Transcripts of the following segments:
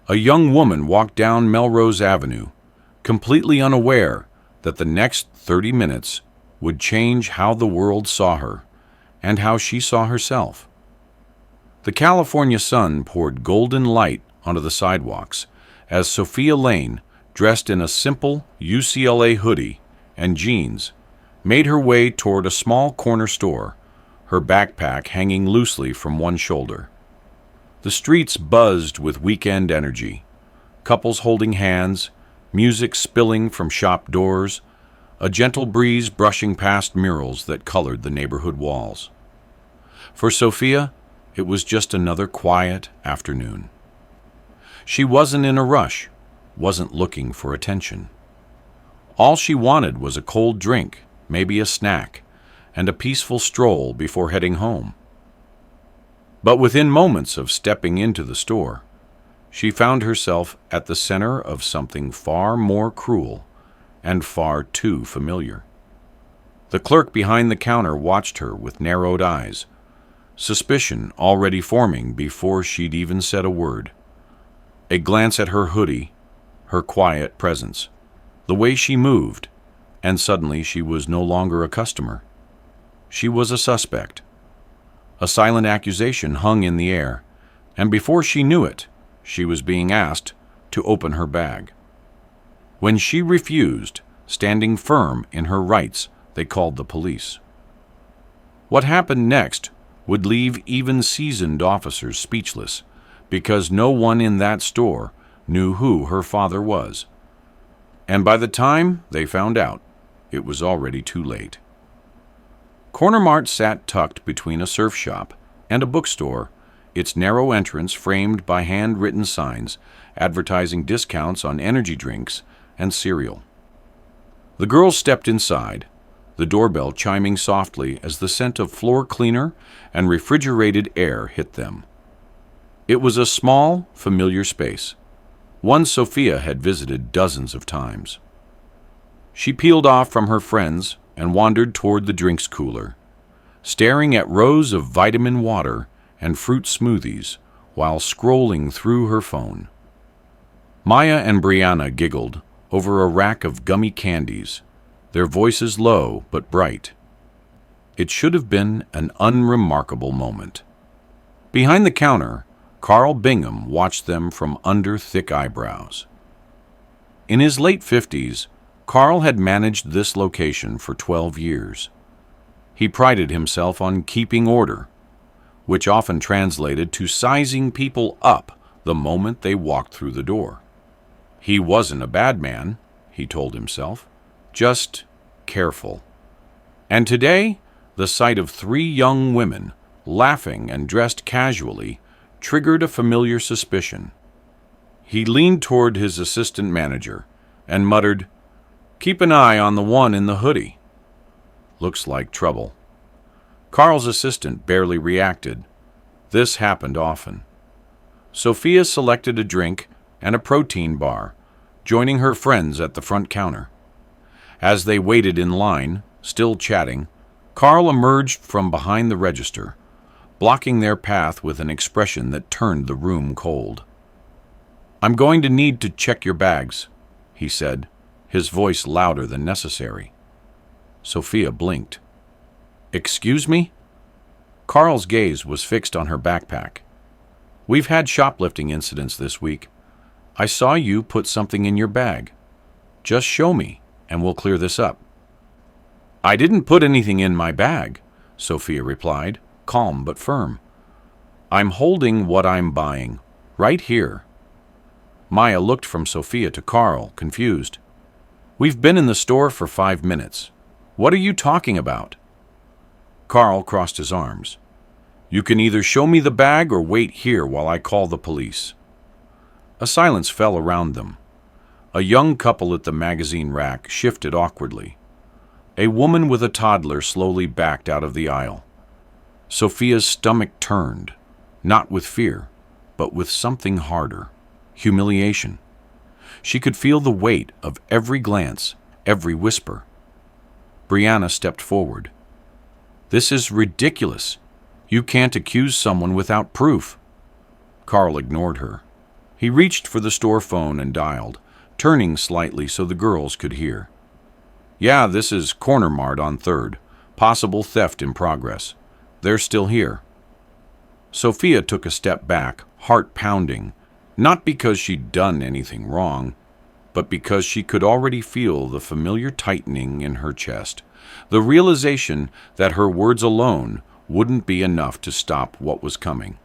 A young woman walked down Melrose Avenue, completely unaware that the next 30 minutes would change how the world saw her and how she saw herself. The California sun poured golden light onto the sidewalks as Sophia Lane, dressed in a simple UCLA hoodie and jeans, made her way toward a small corner store, her backpack hanging loosely from one shoulder. The streets buzzed with weekend energy, couples holding hands, music spilling from shop doors, a gentle breeze brushing past murals that colored the neighborhood walls. For Sophia, it was just another quiet afternoon. She wasn't in a rush, wasn't looking for attention. All she wanted was a cold drink, maybe a snack, and a peaceful stroll before heading home. But within moments of stepping into the store, she found herself at the center of something far more cruel and far too familiar. The clerk behind the counter watched her with narrowed eyes, suspicion already forming before she'd even said a word. A glance at her hoodie, her quiet presence, the way she moved, and suddenly she was no longer a customer. She was a suspect. A silent accusation hung in the air, and before she knew it, she was being asked to open her bag. When she refused, standing firm in her rights, they called the police. What happened next would leave even seasoned officers speechless, because no one in that store knew who her father was. And by the time they found out, it was already too late. Corner Mart sat tucked between a surf shop and a bookstore, its narrow entrance framed by handwritten signs advertising discounts on energy drinks and cereal. The girls stepped inside, the doorbell chiming softly as the scent of floor cleaner and refrigerated air hit them. It was a small, familiar space, one Sophia had visited dozens of times. She peeled off from her friends and wandered toward the drinks cooler, staring at rows of vitamin water and fruit smoothies while scrolling through her phone. Maya and Brianna giggled over a rack of gummy candies, their voices low but bright. It should have been an unremarkable moment. Behind the counter, Carl Bingham watched them from under thick eyebrows. In his late 50s, Carl had managed this location for 12 years. He prided himself on keeping order, which often translated to sizing people up the moment they walked through the door. He wasn't a bad man, he told himself, just careful. And today, the sight of 3 young women, laughing and dressed casually, triggered a familiar suspicion. He leaned toward his assistant manager and muttered, "Keep an eye on the one in the hoodie. Looks like trouble." Carl's assistant barely reacted. This happened often. Sophia selected a drink and a protein bar, joining her friends at the front counter. As they waited in line, still chatting, Carl emerged from behind the register, blocking their path with an expression that turned the room cold. "I'm going to need to check your bags," he said, his voice louder than necessary. Sophia blinked. "Excuse me?" Carl's gaze was fixed on her backpack. "We've had shoplifting incidents this week. I saw you put something in your bag. Just show me, and we'll clear this up." "I didn't put anything in my bag," Sophia replied, calm but firm. "I'm holding what I'm buying, right here." Maya looked from Sophia to Carl, confused. "We've been in the store for 5 minutes. What are you talking about?" Carl crossed his arms. "You can either show me the bag or wait here while I call the police." A silence fell around them. A young couple at the magazine rack shifted awkwardly. A woman with a toddler slowly backed out of the aisle. Sophia's stomach turned, not with fear, but with something harder, humiliation. She could feel the weight of every glance, every whisper. Brianna stepped forward. "This is ridiculous. You can't accuse someone without proof." Carl ignored her. He reached for the store phone and dialed, turning slightly so the girls could hear. "Yeah, this is Corner Mart on 3rd. Possible theft in progress. They're still here." Sophia took a step back, heart pounding, not because she'd done anything wrong, but because she could already feel the familiar tightening in her chest, the realization that her words alone wouldn't be enough to stop what was coming.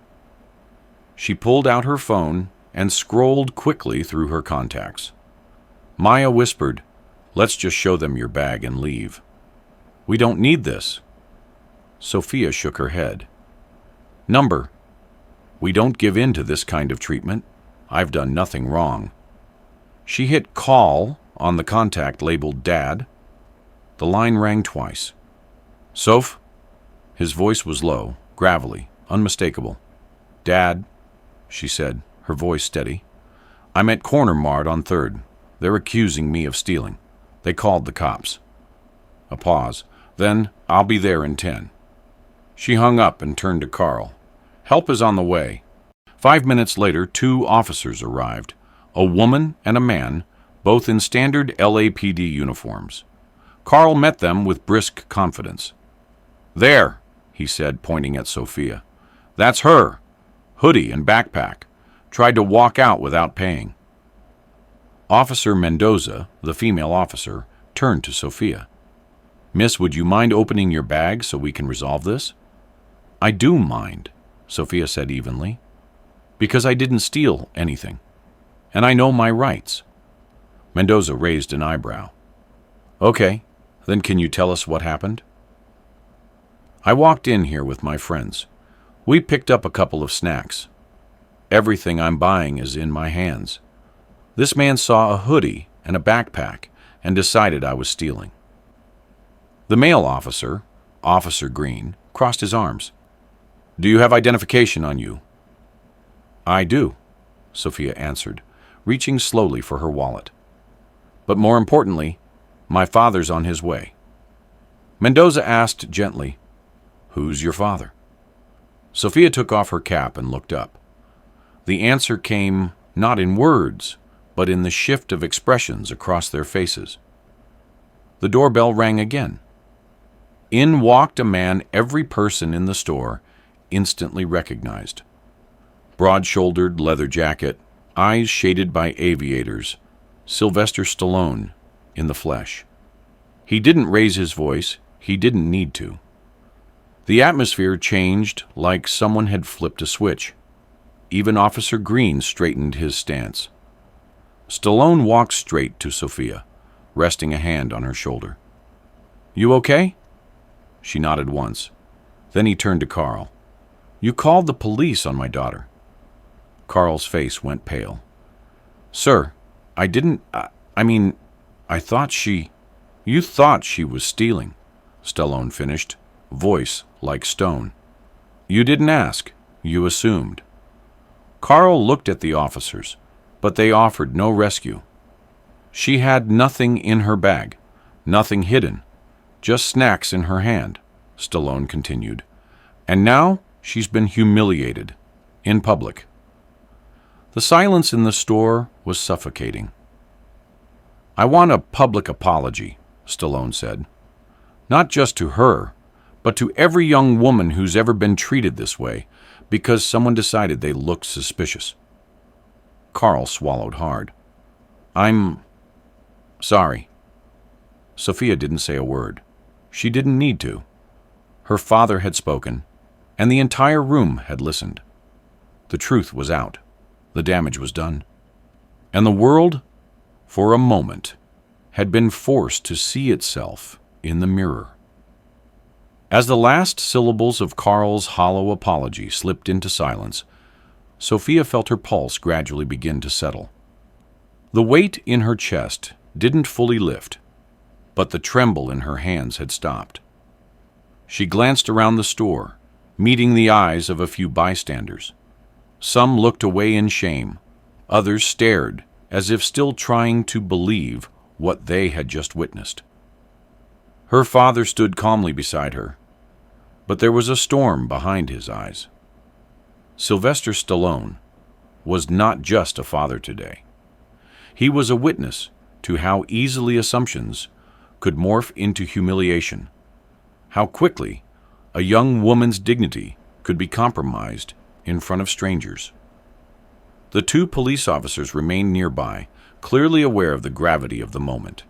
She pulled out her phone and scrolled quickly through her contacts. Maya whispered, "Let's just show them your bag and leave." "We don't need this." Sophia shook her head. "Number. We don't give in to this kind of treatment. I've done nothing wrong." She hit call on the contact labeled Dad. The line rang twice. "Soph?" His voice was low, gravelly, unmistakable. "Dad," she said, her voice steady. "I'm at Corner Mart on 3rd. They're accusing me of stealing. They called the cops." A pause. "Then I'll be there in 10. She hung up and turned to Carl. "Help is on the way." 5 minutes later, 2 officers arrived, a woman and a man, both in standard LAPD uniforms. Carl met them with brisk confidence. "There," he said, pointing at Sophia. "That's her. Hoodie and backpack. Tried to walk out without paying." Officer Mendoza, the female officer, turned to Sophia. "Miss, would you mind opening your bag so we can resolve this?" "I do mind," Sophia said evenly, "because I didn't steal anything, and I know my rights." Mendoza raised an eyebrow. "Okay, then can you tell us what happened?" "I walked in here with my friends. We picked up a couple of snacks. Everything I'm buying is in my hands. This man saw a hoodie and a backpack and decided I was stealing." The male officer, Officer Green, crossed his arms. "Do you have identification on you?" "I do," Sophia answered, reaching slowly for her wallet. "But more importantly, my father's on his way." Mendoza asked gently, "Who's your father?" Sophia took off her cap and looked up. The answer came not in words, but in the shift of expressions across their faces. The doorbell rang again. In walked a man every person in the store instantly recognized. Broad-shouldered leather jacket, eyes shaded by aviators, Sylvester Stallone in the flesh. He didn't raise his voice, he didn't need to. The atmosphere changed like someone had flipped a switch. Even Officer Green straightened his stance. Stallone walked straight to Sophia, resting a hand on her shoulder. "You okay?" She nodded once. Then he turned to Carl. "You called the police on my daughter." Carl's face went pale. "Sir, I didn't, I thought she—" "You thought she was stealing," Stallone finished, voice like stone. "You didn't ask, you assumed." Carl looked at the officers, but they offered no rescue. She had nothing in her bag, nothing hidden, just snacks in her hand, Stallone continued. And now she's been humiliated, in public. The silence in the store was suffocating. "I want a public apology," Stallone said. "Not just to her, but to every young woman who's ever been treated this way, because someone decided they looked suspicious." Carl swallowed hard. "I'm sorry." Sophia didn't say a word. She didn't need to. Her father had spoken, and the entire room had listened. The truth was out. The damage was done. And the world, for a moment, had been forced to see itself in the mirror. As the last syllables of Carl's hollow apology slipped into silence, Sophia felt her pulse gradually begin to settle. The weight in her chest didn't fully lift, but the tremble in her hands had stopped. She glanced around the store, meeting the eyes of a few bystanders. Some looked away in shame, others stared as if still trying to believe what they had just witnessed. Her father stood calmly beside her, but there was a storm behind his eyes. Sylvester Stallone, was not just a father today. He was a witness to how easily assumptions could morph into humiliation, how quickly a young woman's dignity could be compromised in front of strangers. The two police officers remained nearby, clearly aware of the gravity of the moment.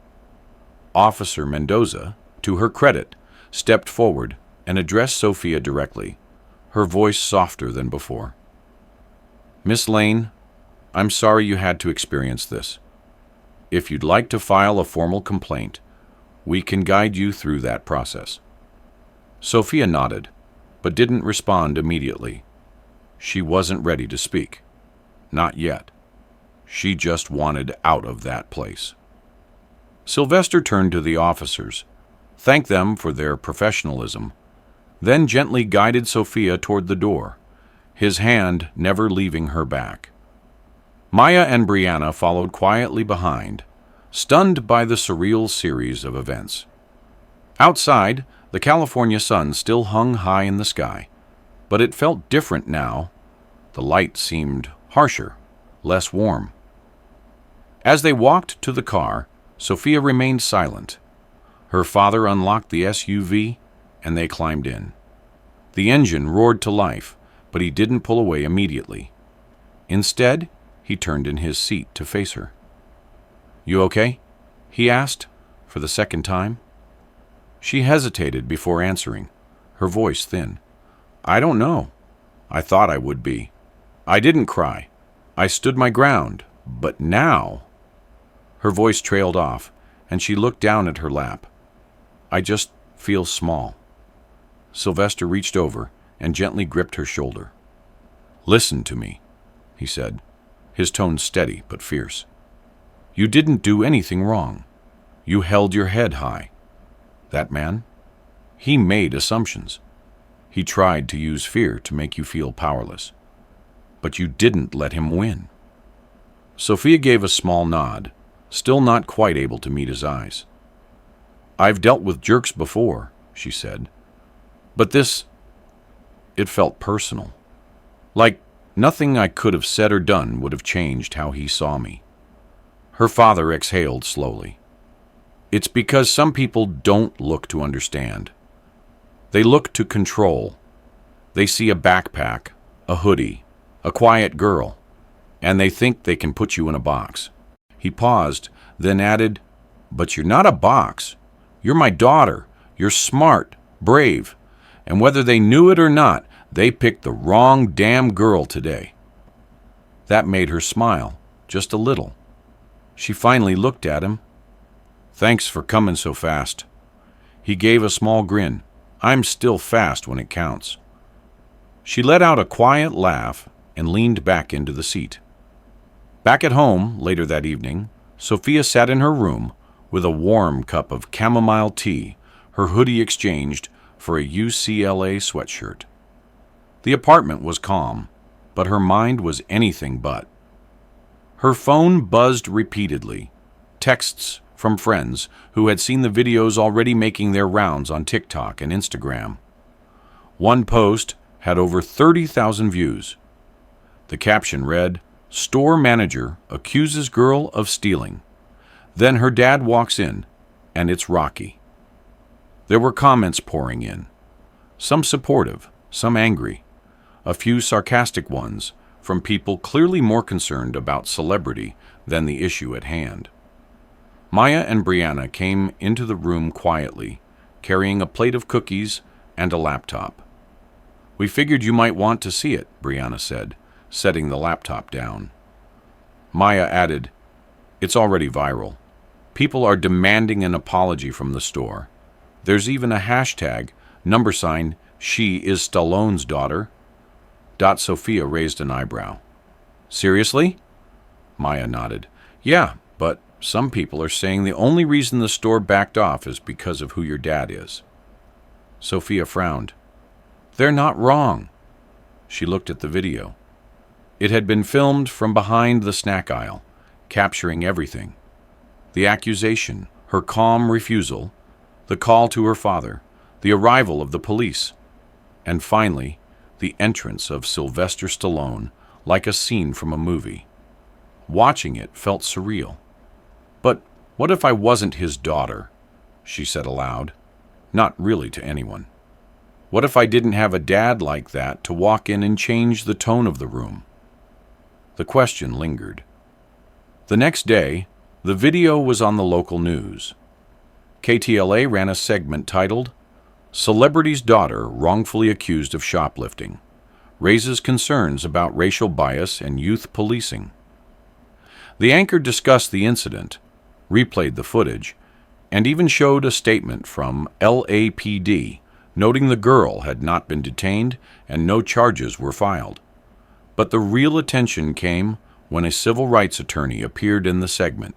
Officer Mendoza, to her credit, stepped forward and addressed Sophia directly, her voice softer than before. "Miss Lane, I'm sorry you had to experience this. If you'd like to file a formal complaint, we can guide you through that process." Sophia nodded, but didn't respond immediately. She wasn't ready to speak. Not yet. She just wanted out of that place. Sylvester turned to the officers, thanked them for their professionalism, then gently guided Sophia toward the door, his hand never leaving her back. Maya and Brianna followed quietly behind, stunned by the surreal series of events. Outside, the California sun still hung high in the sky, but it felt different now. The light seemed harsher, less warm. As they walked to the car, Sophia remained silent. Her father unlocked the SUV, and they climbed in. The engine roared to life, but he didn't pull away immediately. Instead, he turned in his seat to face her. "You okay?" he asked, for the second time. She hesitated before answering, her voice thin. "I don't know. I thought I would be. I didn't cry. I stood my ground. But now—" Her voice trailed off, and she looked down at her lap. "I just feel small." Sylvester reached over and gently gripped her shoulder. "Listen to me," he said, his tone steady but fierce. "You didn't do anything wrong. You held your head high. That man, he made assumptions. He tried to use fear to make you feel powerless. But you didn't let him win." Sophia gave a small nod, still not quite able to meet his eyes. "I've dealt with jerks before," she said. "But this, it felt personal. Like nothing I could have said or done would have changed how he saw me." Her father exhaled slowly. "It's because some people don't look to understand. They look to control. They see a backpack, a hoodie, a quiet girl, and they think they can put you in a box." He paused, then added, "But you're not a box. You're my daughter. You're smart, brave, and whether they knew it or not, they picked the wrong damn girl today." That made her smile, just a little. She finally looked at him. "Thanks for coming so fast." He gave a small grin. "I'm still fast when it counts." She let out a quiet laugh and leaned back into the seat. Back at home, later that evening, Sophia sat in her room with a warm cup of chamomile tea, her hoodie exchanged for a UCLA sweatshirt. The apartment was calm, but her mind was anything but. Her phone buzzed repeatedly, texts from friends who had seen the videos already making their rounds on TikTok and Instagram. One post had over 30,000 views. The caption read, "Store manager accuses girl of stealing. Then her dad walks in, and it's Rocky." There were comments pouring in, some supportive, some angry, a few sarcastic ones from people clearly more concerned about celebrity than the issue at hand. Maya and Brianna came into the room quietly, carrying a plate of cookies and a laptop. "We figured you might want to see it," Brianna said, setting the laptop down. Maya added, "It's already viral. People are demanding an apology from the store. There's even a hashtag, #, she is Stallone's daughter." Sophia raised an eyebrow. "Seriously?" Maya nodded. "Yeah, but some people are saying the only reason the store backed off is because of who your dad is." Sophia frowned. "They're not wrong." She looked at the video. It had been filmed from behind the snack aisle, capturing everything. The accusation, her calm refusal, the call to her father, the arrival of the police, and finally, the entrance of Sylvester Stallone, like a scene from a movie. Watching it felt surreal. "But what if I wasn't his daughter?" she said aloud, not really to anyone. "What if I didn't have a dad like that to walk in and change the tone of the room?" The question lingered. The next day, the video was on the local news. KTLA ran a segment titled, "Celebrity's Daughter Wrongfully Accused of Shoplifting Raises Concerns About Racial Bias and Youth Policing." The anchor discussed the incident, replayed the footage, and even showed a statement from LAPD noting the girl had not been detained and no charges were filed. But the real attention came when a civil rights attorney appeared in the segment,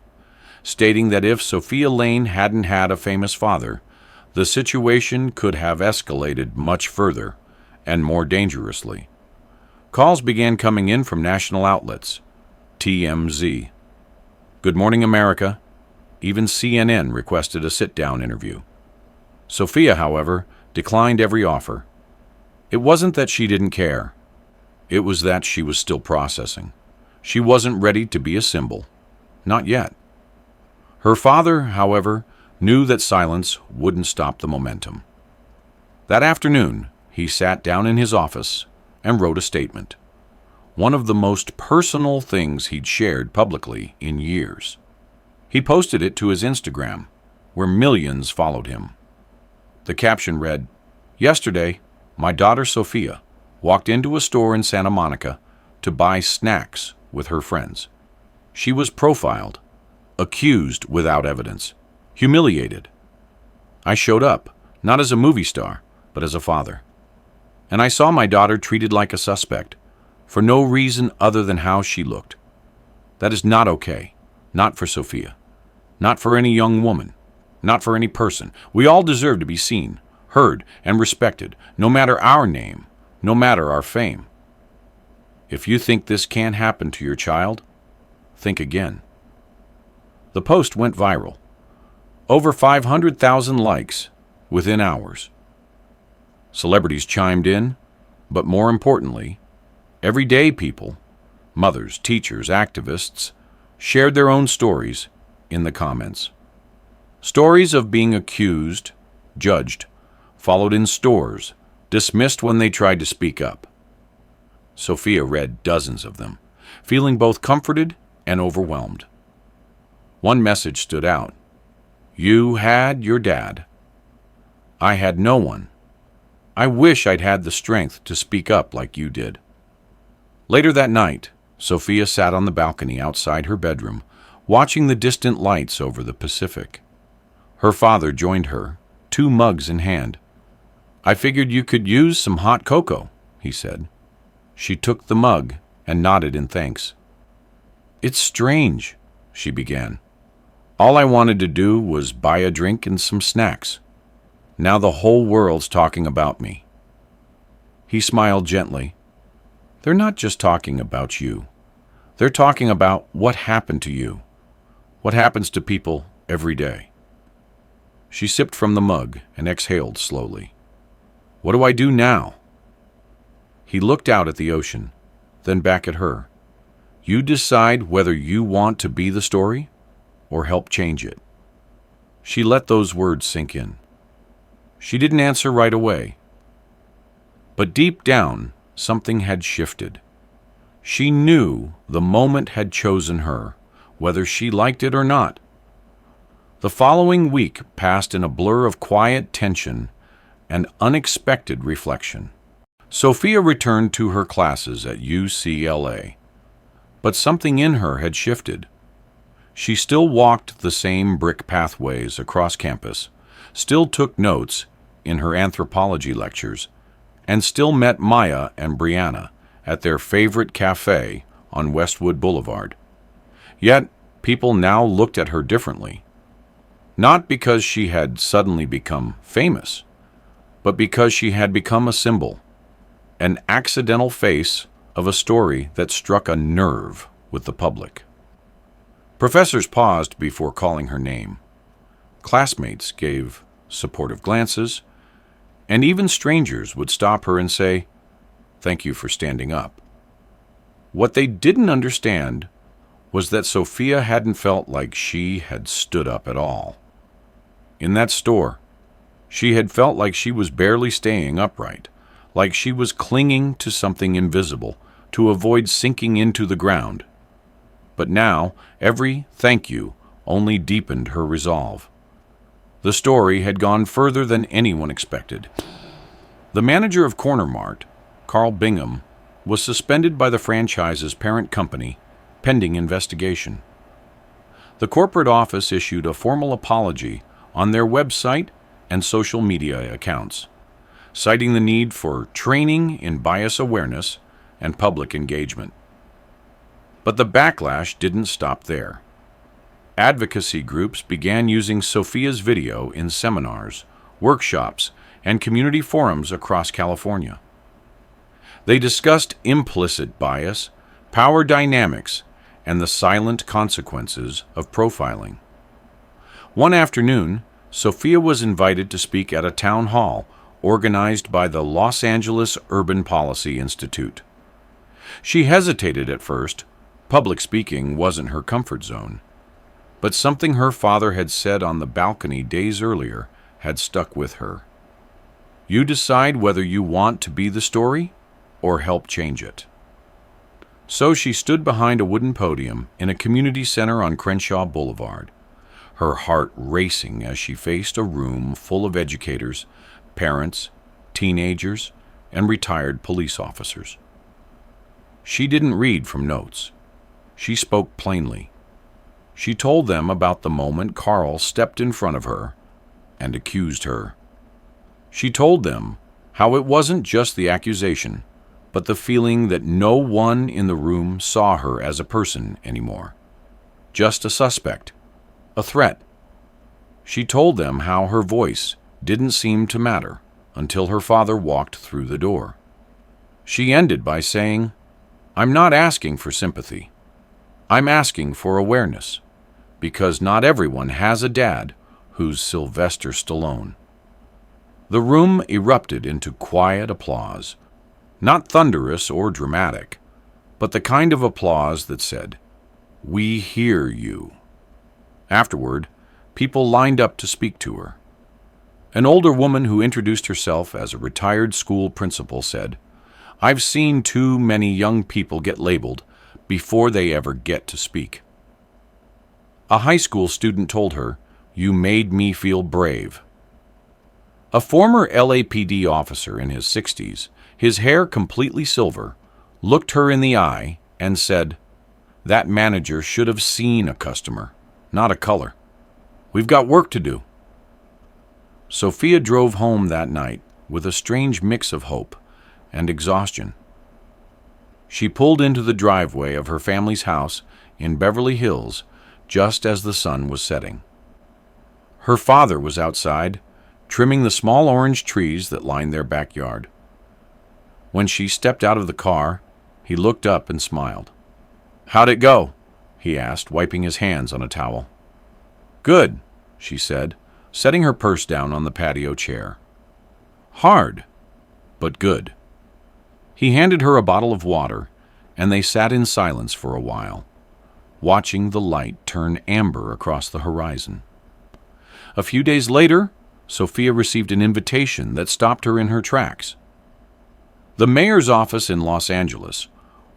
stating that if Sophia Lane hadn't had a famous father, the situation could have escalated much further and more dangerously. Calls began coming in from national outlets, TMZ, Good Morning America, even CNN requested a sit-down interview. Sophia, however, declined every offer. It wasn't that she didn't care. It was that she was still processing. She wasn't ready to be a symbol. Not yet. Her father, however, knew that silence wouldn't stop the momentum. That afternoon, he sat down in his office and wrote a statement. One of the most personal things he'd shared publicly in years. He posted it to his Instagram, where millions followed him. The caption read, "Yesterday, my daughter Sophia walked into a store in Santa Monica to buy snacks with her friends. She was profiled, accused without evidence, humiliated. I showed up, not as a movie star, but as a father. And I saw my daughter treated like a suspect, for no reason other than how she looked. That is not okay, not for Sophia, not for any young woman, not for any person. We all deserve to be seen, heard, and respected, no matter our name, no matter our fame. If you think this can't happen to your child, think again." The post went viral. Over 500,000 likes within hours. Celebrities chimed in, but more importantly, everyday people, mothers, teachers, activists, shared their own stories in the comments. Stories of being accused, judged, followed in stores, dismissed when they tried to speak up. Sophia read dozens of them, feeling both comforted and overwhelmed. One message stood out. "You had your dad. I had no one. I wish I'd had the strength to speak up like you did." Later that night, Sophia sat on the balcony outside her bedroom, watching the distant lights over the Pacific. Her father joined her, 2 mugs in hand. "I figured you could use some hot cocoa," he said. She took the mug and nodded in thanks. "It's strange," she began. "All I wanted to do was buy a drink and some snacks. Now the whole world's talking about me." He smiled gently. "They're not just talking about you. They're talking about what happened to you, what happens to people every day." She sipped from the mug and exhaled slowly. "What do I do now?" He looked out at the ocean, then back at her. "You decide whether you want to be the story or help change it." She let those words sink in. She didn't answer right away. But deep down, something had shifted. She knew the moment had chosen her, whether she liked it or not. The following week passed in a blur of quiet tension and unexpected reflection. Sophia returned to her classes at UCLA, but something in her had shifted. She still walked the same brick pathways across campus, still took notes in her anthropology lectures, and still met Maya and Brianna at their favorite cafe on Westwood Boulevard. Yet, people now looked at her differently. Not because she had suddenly become famous, but because she had become a symbol, an accidental face of a story that struck a nerve with the public. Professors paused before calling her name. Classmates gave supportive glances, and even strangers would stop her and say, "Thank you for standing up." What they didn't understand was that Sophia hadn't felt like she had stood up at all. In that store, she had felt like she was barely staying upright, like she was clinging to something invisible to avoid sinking into the ground. But now, every thank you only deepened her resolve. The story had gone further than anyone expected. The manager of Corner Mart, Carl Bingham, was suspended by the franchise's parent company, pending investigation. The corporate office issued a formal apology on their website and social media accounts, citing the need for training in bias awareness and public engagement. But the backlash didn't stop there. Advocacy groups began using Sophia's video in seminars, workshops, and community forums across California. They discussed implicit bias, power dynamics, and the silent consequences of profiling. One afternoon, Sophia was invited to speak at a town hall organized by the Los Angeles Urban Policy Institute. She hesitated at first. Public speaking wasn't her comfort zone. But something her father had said on the balcony days earlier had stuck with her. You decide whether you want to be the story or help change it. So she stood behind a wooden podium in a community center on Crenshaw Boulevard, her heart racing as she faced a room full of educators, parents, teenagers, and retired police officers. She didn't read from notes. She spoke plainly. She told them about the moment Carl stepped in front of her and accused her. She told them how it wasn't just the accusation, but the feeling that no one in the room saw her as a person anymore. Just a suspect, a threat. She told them how her voice didn't seem to matter until her father walked through the door. She ended by saying, "I'm not asking for sympathy. I'm asking for awareness, because not everyone has a dad who's Sylvester Stallone." The room erupted into quiet applause, not thunderous or dramatic, but the kind of applause that said, "We hear you." Afterward, people lined up to speak to her. An older woman who introduced herself as a retired school principal said, "I've seen too many young people get labeled before they ever get to speak." A high school student told her, "You made me feel brave." A former LAPD officer in his 60s, his hair completely silver, looked her in the eye and said, "That manager should have seen a customer, not a color. We've got work to do." Sophia drove home that night with a strange mix of hope and exhaustion. She pulled into the driveway of her family's house in Beverly Hills just as the sun was setting. Her father was outside, trimming the small orange trees that lined their backyard. When she stepped out of the car, he looked up and smiled. "How'd it go?" he asked, wiping his hands on a towel. "Good," she said, setting her purse down on the patio chair. "Hard, but good." He handed her a bottle of water, and they sat in silence for a while, watching the light turn amber across the horizon. A few days later, Sophia received an invitation that stopped her in her tracks. The mayor's office in Los Angeles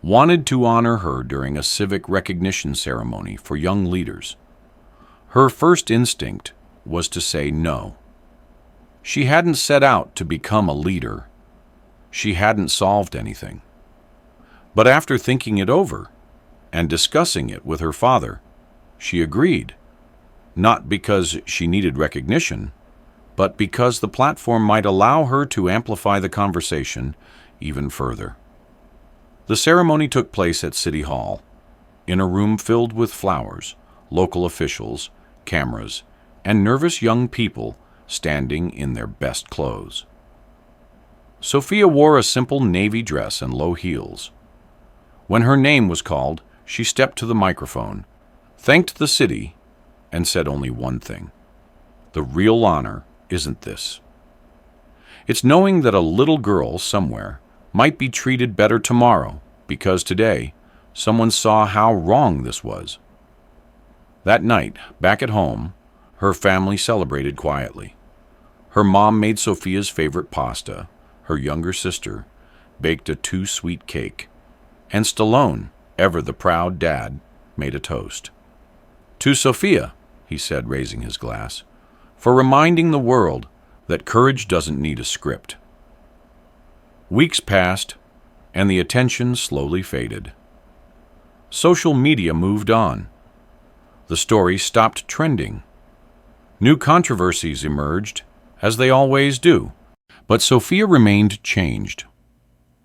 wanted to honor her during a civic recognition ceremony for young leaders. Her first instinct was to say no. She hadn't set out to become a leader. She hadn't solved anything. But after thinking it over and discussing it with her father, she agreed, not because she needed recognition, but because the platform might allow her to amplify the conversation even further. The ceremony took place at City Hall, in a room filled with flowers, local officials, cameras, and nervous young people standing in their best clothes. Sophia wore a simple navy dress and low heels. When her name was called, she stepped to the microphone, thanked the city, and said only one thing: "The real honor isn't this. It's knowing that a little girl somewhere might be treated better tomorrow because today someone saw how wrong this was. That night, back at home, her family celebrated quietly. Her mom made Sophia's favorite pasta, her younger sister baked a too-sweet cake, and Stallone, ever the proud dad, made a toast. "To Sophia," he said, raising his glass, "for reminding the world that courage doesn't need a script." Weeks passed, and the attention slowly faded. Social media moved on. The story stopped trending. New controversies emerged, as they always do, but Sophia remained changed.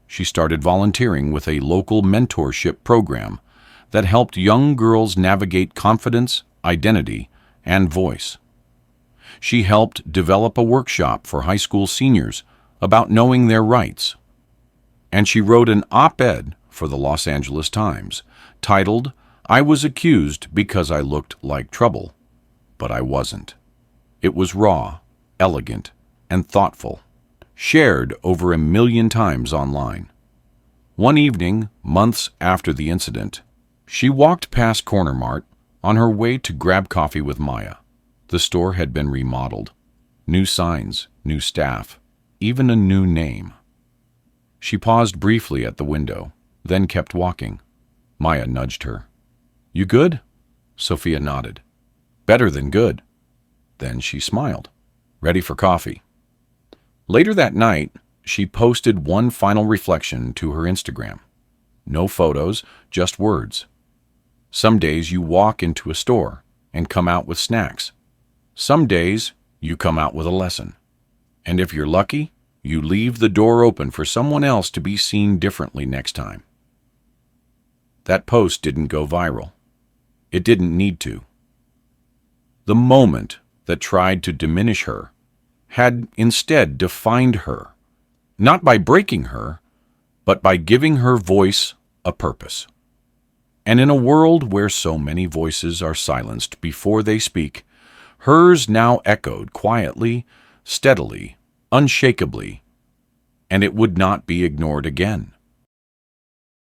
She started volunteering with a local mentorship program that helped young girls navigate confidence, identity, and voice. She helped develop a workshop for high school seniors about knowing their rights. And she wrote an op-ed for the Los Angeles Times titled, "I was accused because I looked like trouble, but I wasn't." It was raw, elegant, and thoughtful, shared over 1,000,000 times online. One evening, months after the incident, she walked past Corner Mart on her way to grab coffee with Maya. The store had been remodeled. New signs, new staff, even a new name. She paused briefly at the window, then kept walking. Maya nudged her. "You good?" Sophia nodded. "Better than good." Then she smiled. "Ready for coffee." Later that night, she posted one final reflection to her Instagram. No photos, just words. Some days you walk into a store and come out with snacks. Some days you come out with a lesson. And if you're lucky, you leave the door open for someone else to be seen differently next time. That post didn't go viral. It didn't need to. The moment that tried to diminish her had instead defined her, not by breaking her, but by giving her voice a purpose. And in a world where so many voices are silenced before they speak, hers now echoed quietly, steadily, unshakably, and it would not be ignored again.